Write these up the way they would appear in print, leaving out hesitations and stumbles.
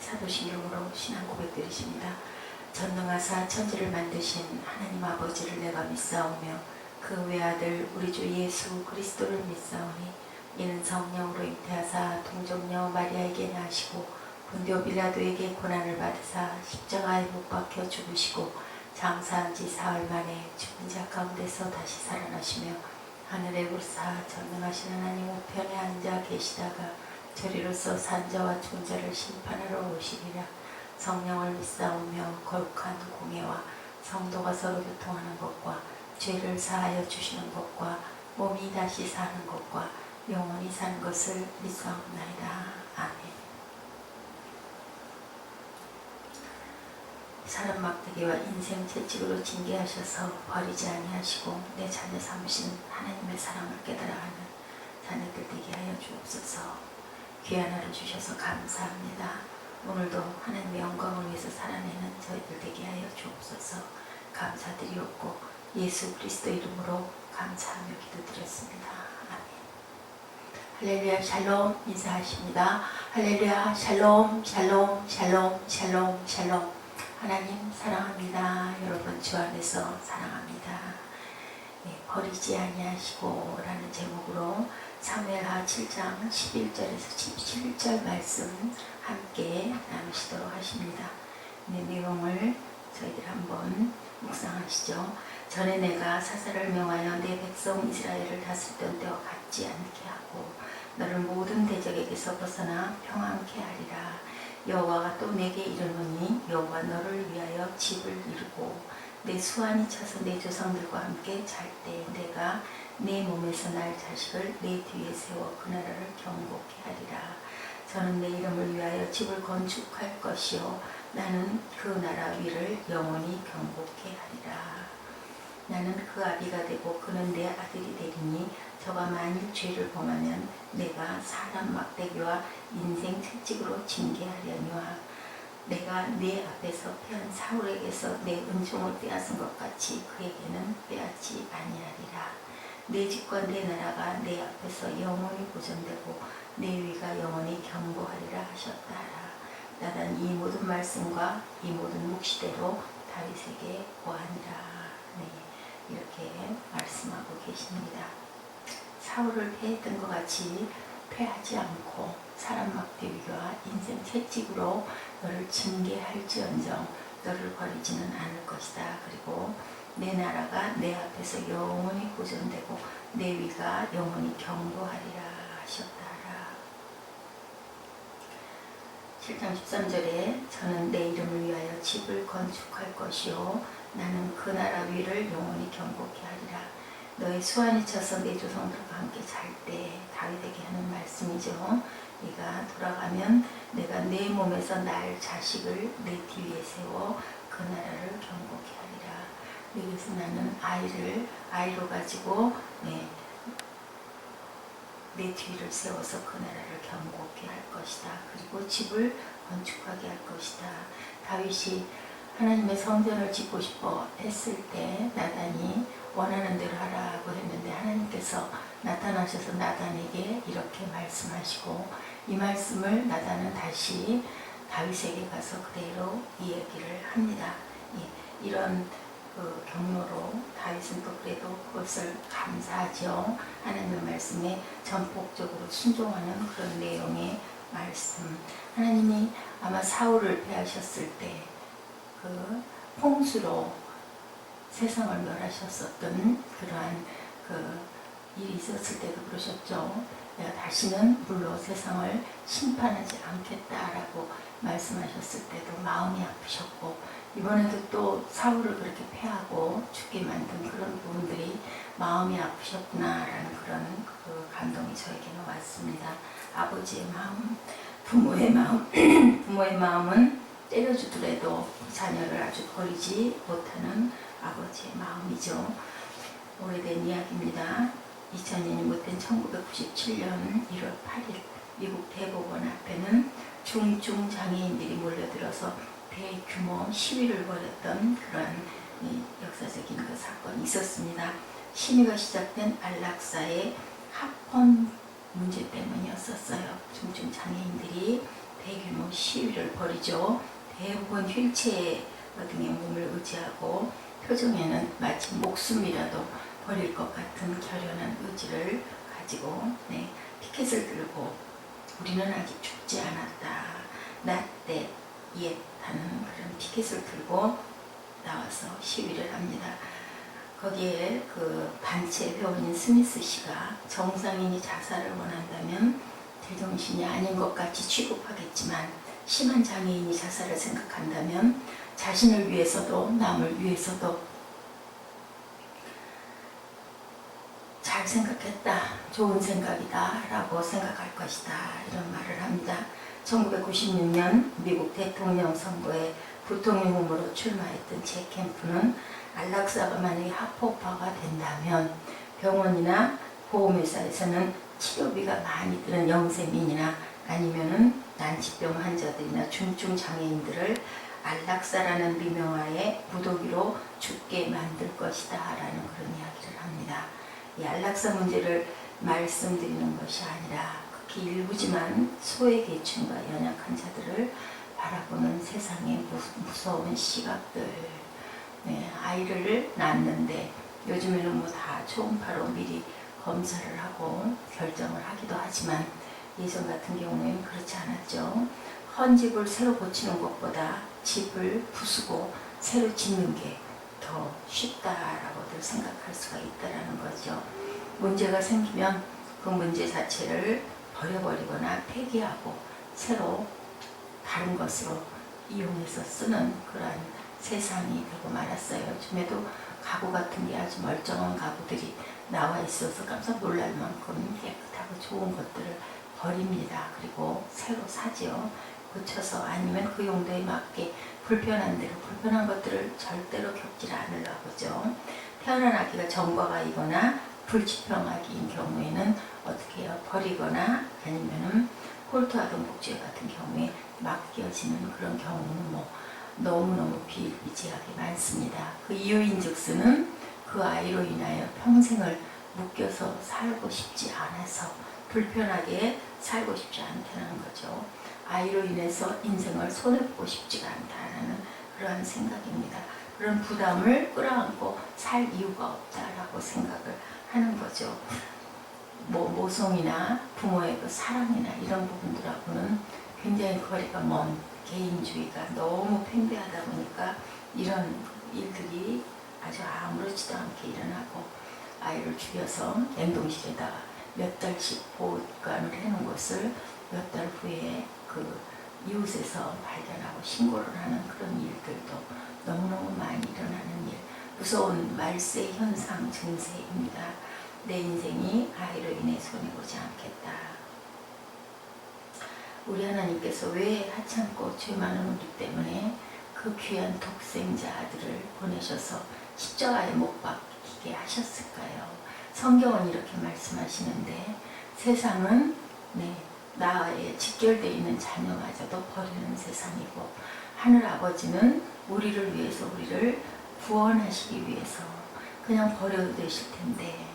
사도신 이름으로 신앙 고백드리십니다. 전능하사 천지를 만드신 하나님 아버지를 내가 믿사오며 그 외아들 우리 주 예수 그리스도를 믿사오니 이는 성령으로 잉태하사 동정녀 마리아에게 나시고 본디오 빌라도에게 고난을 받으사 십자가에 못 박혀 죽으시고 장사한 지 사흘 만에 죽은 자 가운데서 다시 살아나시며 하늘에 오르사 전능하신 하나님 우편에 앉아 계시다가 저리로서 산자와 죽은 자를 심판하러 오시리라. 성령을 믿사오며 거룩한 공예와 성도가 서로 교통하는 것과 죄를 사하여 주시는 것과 몸이 다시 사는 것과 영원히 사는 것을 믿사옵나이다. 아멘. 사람 막대기와 인생 채찍으로 징계하셔서 버리지 아니하시고 내 자녀 삼으신 하나님의 사랑을 깨달아가는 자녀들 되게 하여 주옵소서. 귀한 하루 주셔서 감사합니다. 오늘도 하나님의 영광을 위해서 살아내는 저희들 되게 하여 주옵소서. 감사드리옵고 예수 그리스도 이름으로 감사하며 기도드렸습니다. 아멘. 할렐루야 샬롬 인사하십니다. 할렐루야 샬롬 샬롬 샬롬 샬롬 샬롬. 하나님 사랑합니다. 여러분 주 안에서 사랑합니다. 네, 버리지 아니하시고 라는 제목으로 사무엘하 7장 11절에서 17절 말씀 함께 나누시도록 하십니다. 네, 내용을 저희들 한번 묵상하시죠. 전에 내가 사사를 명하여 내 백성 이스라엘을 다스리던 때와 같지 않게 하고 너를 모든 대적에게서 벗어나 평안케 하리라. 여호와가 또 내게 이르노니 여호와 너를 위하여 집을 이루고 내 수완이 차서 내 조상들과 함께 잘 때 내가 내 몸에서 날 자식을 내 뒤에 세워 그 나라를 경복케 하리라. 저는 내 이름을 위하여 집을 건축할 것이요 나는 그 나라 위를 영원히 경복케 하리라. 나는 그 아비가 되고 그는 내 아들이 되리니 저가 만일 죄를 범하면 내가 사람 막대기와 인생 채찍으로 징계하려니와 내가 네 앞에서 패한 사울에게서 내 은총을 빼앗은 것 같이 그에게는 빼앗지 아니하리라. 내 집과 내 나라가 내 앞에서 영원히 보존되고 내 위가 영원히 경고하리라 하셨다라. 나단 이 모든 말씀과 이 모든 묵시대로 다윗에게 고하니라. 네, 이렇게 말씀하고 계십니다. 사울을 패했던 것 같이 패하지 않고 사람 막대기와 인생 채찍으로 너를 징계할지언정 너를 버리지는 않을 것이다. 그리고 내 나라가 내 앞에서 영원히 보존되고 내 위가 영원히 경고하리라 하셨다라. 7장 13절에 저는 내 이름을 위하여 집을 건축할 것이요 나는 그 나라 위를 영원히 경고케 하리라. 너의 수완이 차서 내 조상들과 함께 잘 때 다윗에게 하는 말씀이죠. 네가 돌아가면 내가 내 몸에서 날 자식을 내 뒤에 세워 그 나라를 경고케 하리라. 여기서 나는 아이로 가지고 내 뒤를 세워서 그 나라를 경고케 할 것이다. 그리고 집을 건축하게 할 것이다. 다윗이 하나님의 성전을 짓고 싶어 했을 때 나단이 원하는 대로 하라고 했는데 하나님께서 나타나셔서 나단에게 이렇게 말씀하시고 이 말씀을 나단은 다시 다윗에게 가서 그대로 이 얘기를 합니다. 이런 경로로 다윗은 또 그래도 그것을 감사하죠. 하나님의 말씀에 전폭적으로 순종하는 그런 내용의 말씀. 하나님이 아마 사울을 패하셨을 때 그 홍수로 세상을 멸하셨었던 그러한 일이 있었을 때도 그러셨죠. 내가 다시는 물로 세상을 심판하지 않겠다라고 말씀하셨을 때도 마음이 아프셨고 이번에도 또 사울을 그렇게 패하고 죽게 만든 그런 부분들이 마음이 아프셨구나라는 그런 감동이 저에게는 왔습니다. 아버지의 마음, 부모의 마음, 부모의 마음은 때려주더라도 자녀를 아주 버리지 못하는 아버지의 마음이죠. 오래된 이야기입니다. 2000년이 못된 1997년 1월 8일 미국 대법원 앞에는 중증 장애인들이 몰려들어서 대규모 시위를 벌였던 그런 역사적인 그 사건이 있었습니다. 시위가 시작된 안락사의 합헌 문제 때문이었었어요. 중증 장애인들이 대규모 시위를 벌이죠. 대부분 휠체어 등의 몸을 의지하고 표정에는 마치 목숨이라도 버릴 것 같은 결연한 의지를 가지고 피켓을 들고 우리는 아직 죽지 않았다. Not dead yet 하는 그런 피켓을 들고 나와서 시위를 합니다. 거기에 그 단체 회원인 스미스 씨가 정상인이 자살을 원한다면 제정신이 아닌 것 같이 취급하겠지만 심한 장애인이 자살을 생각한다면 자신을 위해서도 남을 위해서도 잘 생각했다, 좋은 생각이다 라고 생각할 것이다, 이런 말을 합니다. 1996년 미국 대통령 선거에 부통령 후보로 출마했던 잭 캠프는 안락사가 만약에 합법화가 된다면 병원이나 보험회사에서는 치료비가 많이 드는 영세민이나 아니면은 난치병 환자들이나 중증 장애인들을 안락사라는 미명하에 무더기로 죽게 만들 것이다 라는 그런 이야기를 합니다. 이 안락사 문제를 말씀드리는 것이 아니라 극히 일부지만 소외계층과 연약한 자들을 바라보는 세상의 무서운 시각들. 아이를 낳는데 요즘에는 뭐 다 초음파로 미리 검사를 하고 결정을 하기도 하지만 예전 같은 경우에는 그렇지 않았죠. 헌 집을 새로 고치는 것보다 집을 부수고 새로 짓는 게 더 쉽다라고들 생각할 수가 있다라는 거죠. 문제가 생기면 그 문제 자체를 버려버리거나 폐기하고 새로 다른 것으로 이용해서 쓰는 그런 세상이 되고 말았어요. 요즘에도 가구 같은 게 아주 멀쩡한 가구들이 나와 있어서 깜짝 놀랄 만큼 깨끗하고 좋은 것들을 버립니다. 그리고 새로 사지요. 고쳐서 아니면 그 용도에 맞게 불편한 대로 불편한 것들을 절대로 겪지 않으려고 하죠. 태어난 아기가 정과가이거나 불치병아기인 경우에는 어떻게 해요? 버리거나 아니면은 홀토아동 복제 같은 경우에 맡겨지는 그런 경우는 뭐 너무너무 비일비재하게 많습니다. 그 이유인즉슨은 그 아이로 인하여 평생을 묶여서 살고 싶지 않아서 불편하게 살고 싶지 않다는 거죠. 아이로 인해서 인생을 손해보고 싶지가 않다는 그러한 생각입니다. 그런 부담을 끌어안고 살 이유가 없다라고 생각을 하는 거죠. 뭐 모성이나 부모의 그 사랑이나 이런 부분들하고는 굉장히 거리가 먼 개인주의가 너무 팽배하다 보니까 이런 일들이 아주 아무렇지도 않게 일어나고 아이를 죽여서 냉동실에다가 몇 달씩 보관을 해놓은 것을 몇 달 후에 그 이웃에서 발견하고 신고를 하는 그런 일들도 너무너무 많이 일어나는 일, 무서운 말세 현상 증세입니다. 내 인생이 아이로 인해 손해보지 않겠다. 우리 하나님께서 왜 하찮고 죄 많은 우리 때문에 그 귀한 독생자 아들을 보내셔서 십자가에 못 박히게 하셨을까요? 성경은 이렇게 말씀하시는데 세상은 나에 직결되어 있는 자녀마저도 버리는 세상이고 하늘 아버지는 우리를 위해서 우리를 구원하시기 위해서 그냥 버려도 되실 텐데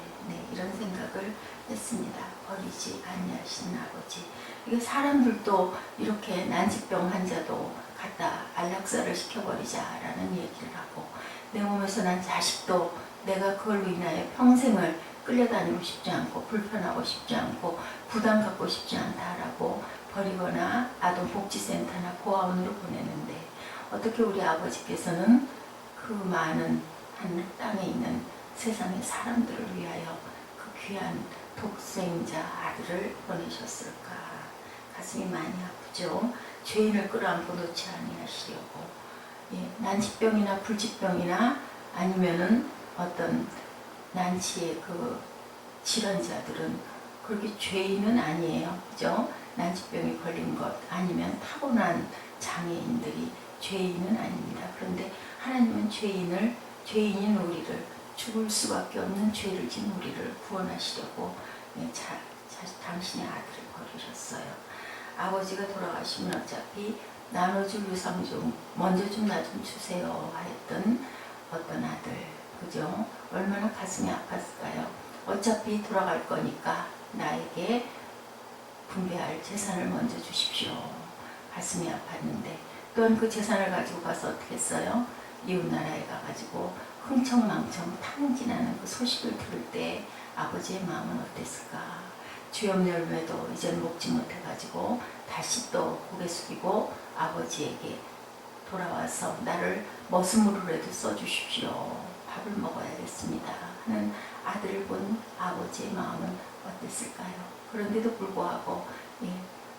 이런 생각을 했습니다. 버리지 아니하시는 아버지. 이게 사람들도 이렇게 난치병 환자도 갖다 안락사를 시켜버리자라는 얘기를 하고 내 몸에서 난 자식도 내가 그걸로 인하여 평생을 끌려다니고 싶지 않고 불편하고 싶지 않고 부담 갖고 싶지 않다라고 버리거나 아동복지센터나 고아원으로 보내는데 어떻게 우리 아버지께서는 그 많은 하늘 땅에 있는 세상의 사람들을 위하여 그 귀한 독생자 아들을 보내셨을까? 가슴이 많이 아프죠. 죄인을 끌어안고 놓지 아니하시려고 난치병이나 불치병이나 아니면은 어떤 난치의 그 질환자들은 그렇게 죄인은 아니에요. 그죠? 난치병이 걸린 것 아니면 타고난 장애인들이 죄인은 아닙니다. 그런데 하나님은 죄인인 우리를 죽을 수밖에 없는 죄를 진 우리를 구원하시려고 당신의 아들을 버리셨어요. 아버지가 돌아가시면 어차피 나눠줄 유산 좀 먼저 좀 나 좀 주세요 하였던 어떤 아들, 그죠? 얼마나 가슴이 아팠을까요? 어차피 돌아갈 거니까 나에게 분배할 재산을 먼저 주십시오 또한 그 재산을 가지고 가서 어떻게 했어요? 이웃나라에 가가지고 흥청망청 탕진하는 그 소식을 들을 때 아버지의 마음은 어땠을까? 주염열매도 이제는 먹지 못해가지고 다시 또 고개 숙이고 아버지에게 돌아와서 나를 머슴으로라도 써주십시오. 밥을 먹어야겠습니다. 하는 아들을 본 아버지의 마음은 어땠을까요? 그런데도 불구하고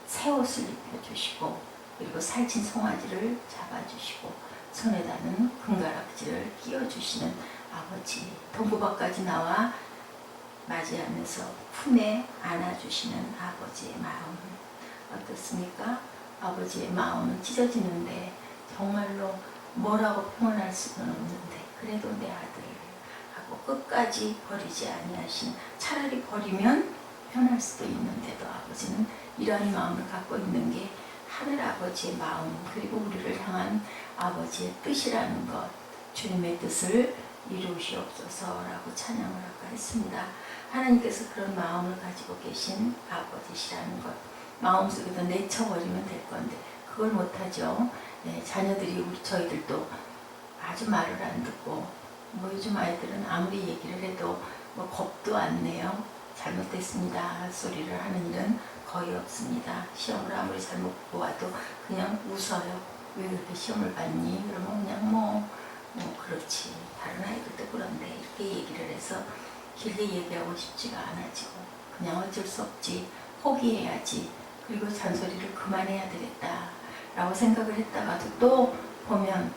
새 옷을 입혀주시고 그리고 살찐 송아지를 잡아주시고 손에다는 금가락지를 끼워주시는 아버지, 동구밖까지 나와 맞이하면서 품에 안아주시는 아버지의 마음 어떻습니까? 아버지의 마음은 찢어지는데 정말로 뭐라고 표현할 수는 없는데 그래도 내 아들 하고 끝까지 버리지 아니하신, 차라리 버리면 편할 수도 있는데도 아버지는 이러한 마음을 갖고 있는 게 하늘 아버지의 마음, 그리고 우리를 향한 아버지의 뜻이라는 것, 주님의 뜻을 이루시옵소서라고 찬양을 아까 했습니다. 하나님께서 그런 마음을 가지고 계신 아버지시라는 것, 마음속에도 내쳐버리면 될 건데 그걸 못하죠. 자녀들이 저희들도 아주 말을 안 듣고 요즘 아이들은 아무리 얘기를 해도 겁도 안 내요. 잘못됐습니다 소리를 하는 일은 거의 없습니다. 시험을 아무리 잘못 보아도 그냥 웃어요. 왜 그렇게 시험을 봤니? 그러면 그냥 그렇지. 다른 아이들도 그런데 이렇게 얘기를 해서 길게 얘기하고 싶지가 않아지고 그냥 어쩔 수 없지. 포기해야지. 그리고 잔소리를 그만해야 되겠다 라고 생각을 했다가도 또 보면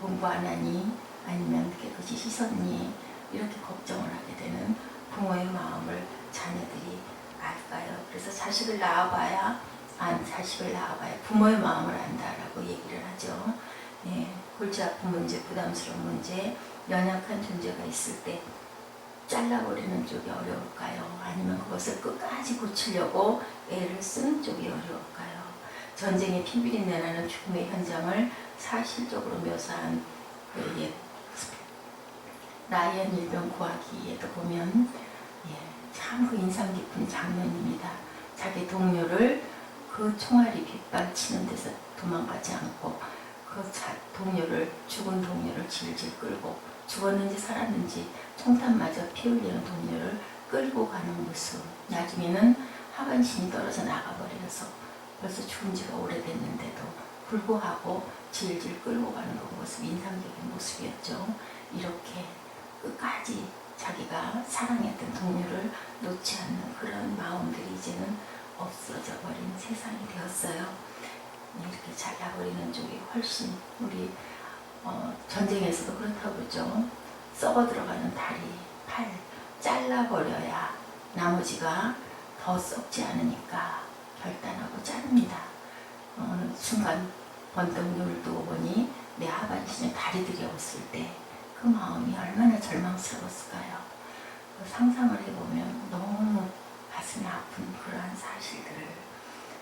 공부 안 하니 아니면 깨끗이 씻었니 이렇게 걱정을 하게 되는 부모의 마음을 자녀들이 알까요? 그래서 자식을 낳아봐야 부모의 마음을 안다라고 얘기를 하죠. 골치 아픈 문제, 부담스러운 문제, 연약한 존재가 있을 때 잘라버리는 쪽이 어려울까요? 아니면 그것을 끝까지 고치려고 애를 쓰는 쪽이 어려울까요? 전쟁의 피비린내 나는 죽음의 현장을 사실적으로 묘사한 라이언 일병 구하기에도 보면 참 그 인상 깊은 장면입니다. 자기 동료를 그 총알이 빗발치는 데서 도망가지 않고 그 죽은 동료를 질질 끌고 죽었는지 살았는지 총탄마저 피 흘리는 동료를 끌고 가는 모습, 나중에는 하반신이 떨어져 나가버려서 벌써 죽은 지가 오래됐는데도 불구하고 질질 끌고 가는 그 모습이 인상적인 모습이었죠. 이렇게 끝까지 자기가 사랑했던 동료를 놓지 않는 그런 마음들이 이제는 없어져 버린 세상이 되었어요. 이렇게 잘라버리는 쪽이 훨씬 우리 전쟁에서도 그렇다고 그러죠. 썩어 들어가는 다리, 팔 잘라버려야 나머지가 더 썩지 않으니까 결단하고 자릅니다. 어느 순간 번뜩 눈을 뜨고 보니 내 하반신에 다리들이 없을 때 그 마음이 얼마나 절망스러웠을까요? 상상을 해보면 너무 가슴이 아픈 그러한 사실들을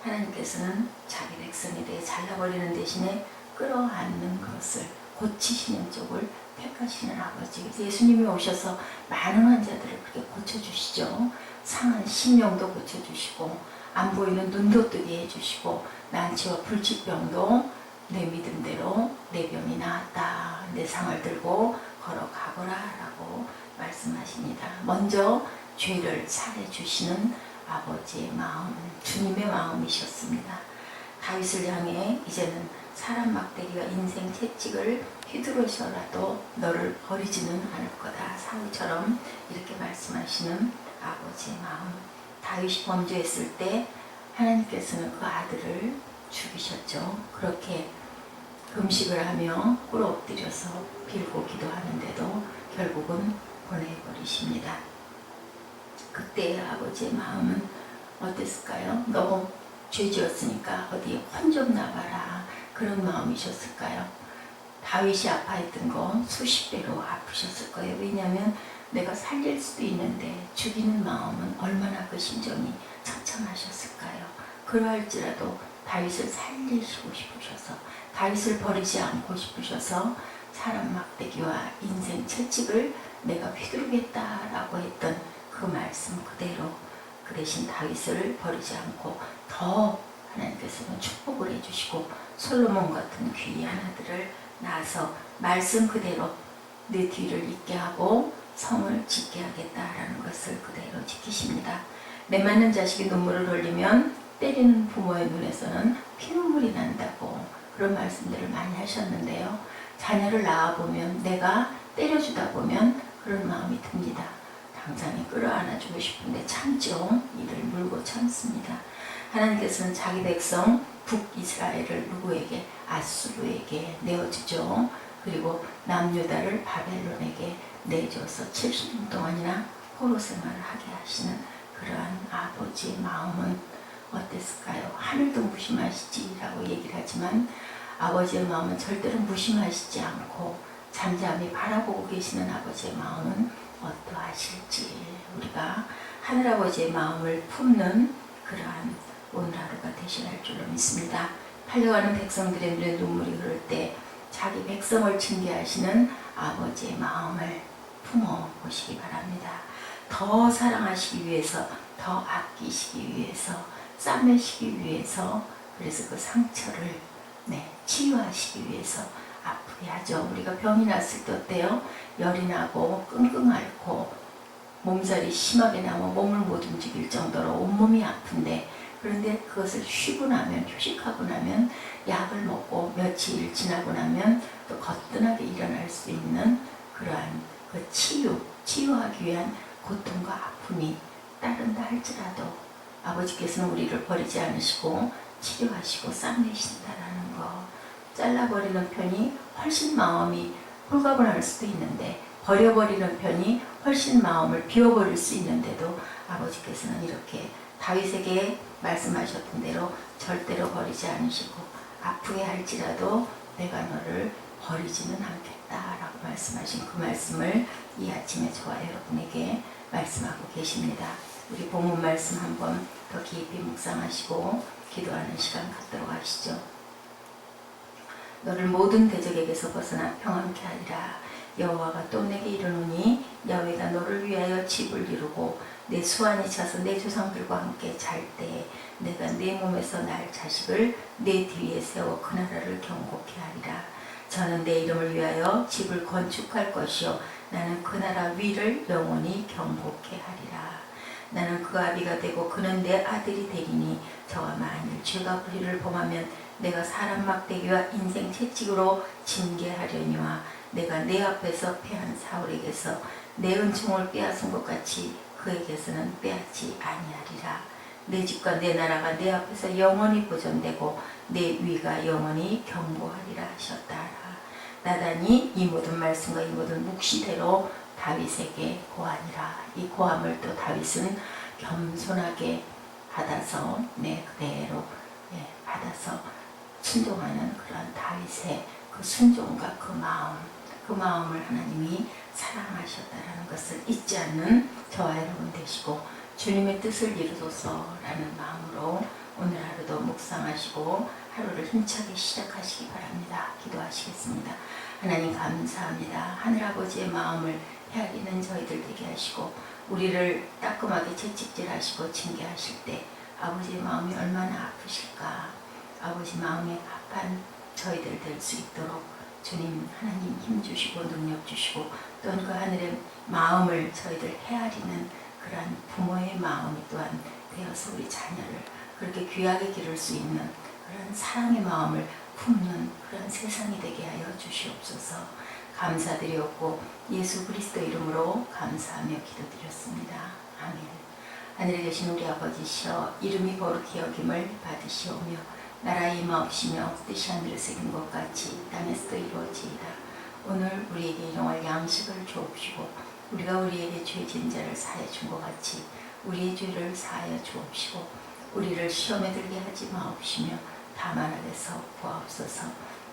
하나님께서는 자기 백성에 대해 잘라버리는 대신에 끌어안는 것을 고치시는 쪽을 택하시는 아버지. 예수님이 오셔서 많은 환자들을 그렇게 고쳐주시죠. 상한 심령도 고쳐주시고 안 보이는 눈도 뜨게 해주시고 난치와 불치병도 내 믿음대로 내 병이 나았다. 내 상을 들고 걸어가거라 라고 말씀하십니다. 먼저 죄를 사해주시는 아버지의 마음, 주님의 마음이셨습니다. 다윗을 향해 이제는 사람 막대기가 인생 채찍을 휘두르셔라도 너를 버리지는 않을 거다. 사울처럼 이렇게 말씀하시는 아버지의 마음. 다윗이 범죄했을 때 하나님께서는 그 아들을 죽이셨죠. 그렇게 금식을 하며 꿇어 엎드려서 빌고 기도하는데도 결국은 보내버리십니다. 그때의 아버지의 마음은 어땠을까요? 너무 죄 지었으니까 어디에 혼 좀 나가라 그런 마음이셨을까요? 다윗이 아파했던 건 수십 배로 아프셨을 거예요. 왜냐하면 내가 살릴 수도 있는데 죽이는 마음은 얼마나 그 심정이 처참하셨을까요? 그러할지라도 다윗을 살리시고 싶으셔서 다윗을 버리지 않고 싶으셔서 사람 막대기와 인생 채찍을 내가 휘두르겠다라고 했던 그 말씀 그대로 그 대신 다윗을 버리지 않고 더 하나님께서는 축복을 해주시고 솔로몬 같은 귀한 아들을 낳아서 말씀 그대로 내 뒤를 잇게 하고 성을 짓게 하겠다라는 것을 그대로 지키십니다. 맺맞는 자식이 눈물을 흘리면 때리는 부모의 눈에서는 피눈물이 난다고 그런 말씀들을 많이 하셨는데요. 자녀를 낳아보면 내가 때려주다 보면 그런 마음이 듭니다. 당장에 끌어안아주고 싶은데 참죠. 이를 물고 참습니다. 하나님께서는 자기 백성 북이스라엘을 누구에게? 아수르에게 내어주죠. 그리고 남유다를 바벨론에게 내줘서 70년 동안이나 포로 생활을 하게 하시는 그러한 아버지의 마음은 어땠을까요? 하늘도 무심하시지라고 얘기를 하지만 아버지의 마음은 절대로 무심하시지 않고 잠잠히 바라보고 계시는 아버지의 마음은 어떠하실지 우리가 하늘아버지의 마음을 품는 그러한 오늘 하루가 되시할 줄로 믿습니다. 팔려가는 백성들의 눈에 눈물이 흐를 때 자기 백성을 징계하시는 아버지의 마음을 품어보시기 바랍니다. 더 사랑하시기 위해서, 더 아끼시기 위해서, 싸매시기 위해서, 그래서 그 상처를 치유하시기 위해서 아프게 하죠. 우리가 병이 났을 때 어때요? 열이 나고 끙끙 앓고 몸살이 심하게 나면 몸을 못 움직일 정도로 온몸이 아픈데 그런데 그것을 쉬고 나면 휴식하고 나면 약을 먹고 며칠 지나고 나면 또 거뜬하게 일어날 수 있는 그러한 그 치유하기 위한 고통과 아픔이 따른다 할지라도 아버지께서는 우리를 버리지 않으시고 치료하시고 싸매신다라는 거. 잘라버리는 편이 훨씬 마음이 홀가분할 수도 있는데 버려버리는 편이 훨씬 마음을 비워버릴 수 있는데도 아버지께서는 이렇게 다윗에게 말씀하셨던 대로 절대로 버리지 않으시고 아프게 할지라도 내가 너를 버리지는 않겠다라고 말씀하신 그 말씀을 이 아침에 저와 여러분에게 말씀하고 계십니다. 우리 본문 말씀 한번 더 깊이 묵상하시고 기도하는 시간 갖도록 하시죠. 너를 모든 대적에게서 벗어나 평안케 하리라. 여호와가 또 내게 이르노니 야훼가 너를 위하여 집을 이루고 내 수완이 차서 내 조상들과 함께 잘 때에 내가 내 몸에서 날 자식을 내 뒤에 세워 그 나라를 경고케 하리라. 저는 내 이름을 위하여 집을 건축할 것이요 나는 그 나라 위를 영원히 경고케 하리라. 나는 그 아비가 되고 그는 내 아들이 되리니 저와 만일 죄가 불의를 범하면 내가 사람 막대기와 인생 채찍으로 징계하려니와 내가 내 앞에서 패한 사울에게서 내 은총을 빼앗은 것 같이 그에게서는 빼앗지 아니하리라. 내 집과 내 나라가 내 앞에서 영원히 보존되고 내 위가 영원히 경고하리라 하셨다라. 나단이 이 모든 말씀과 이 모든 묵시대로 다윗에게 고하니라. 이 고함을 또 다윗은 겸손하게 받아서 그대로 받아서 순종하는 그런 다윗의 그 순종과 그 마음을 하나님이 사랑하셨다라는 것을 잊지 않는 저와 여러분 되시고 주님의 뜻을 이루소서라는 마음으로 오늘 하루도 묵상하시고 하루를 힘차게 시작하시기 바랍니다. 기도하시겠습니다. 하나님 감사합니다. 하늘아버지의 마음을 헤아리는 저희들 되게 하시고 우리를 따끔하게 채찍질하시고 징계하실 때 아버지의 마음이 얼마나 아프실까. 아버지 마음에 합한 저희들 될 수 있도록 주님 하나님 힘주시고 능력 주시고 또한 그 하늘의 마음을 저희들 헤아리는 그러한 부모의 마음이 또한 되어서 우리 자녀를 그렇게 귀하게 기를 수 있는 그런 사랑의 마음을 품는 그런 세상이 되게 하여 주시옵소서. 감사드리옵고 예수 그리스도 이름으로 감사하며 기도드렸습니다. 아멘. 하늘에 계신 우리 아버지시여 이름이 거룩히 여김을 받으시오며 나라의 임하옵시며 뜻이 하늘에서 이룬 것 같이 땅에서도 이루어지이다. 오늘 우리에게 일용할 양식을 주옵시고 우리가 우리에게 죄 지은 자를 사하여 준 것 같이 우리의 죄를 사하여 주옵시고 우리를 시험에 들게 하지 마옵시며 다만 악에서 구하옵소서.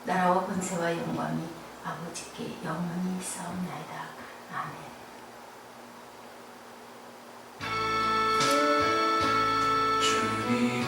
나라와 권세와 영광이 아버지께 영원히 있사옵나이다. 아멘. 주님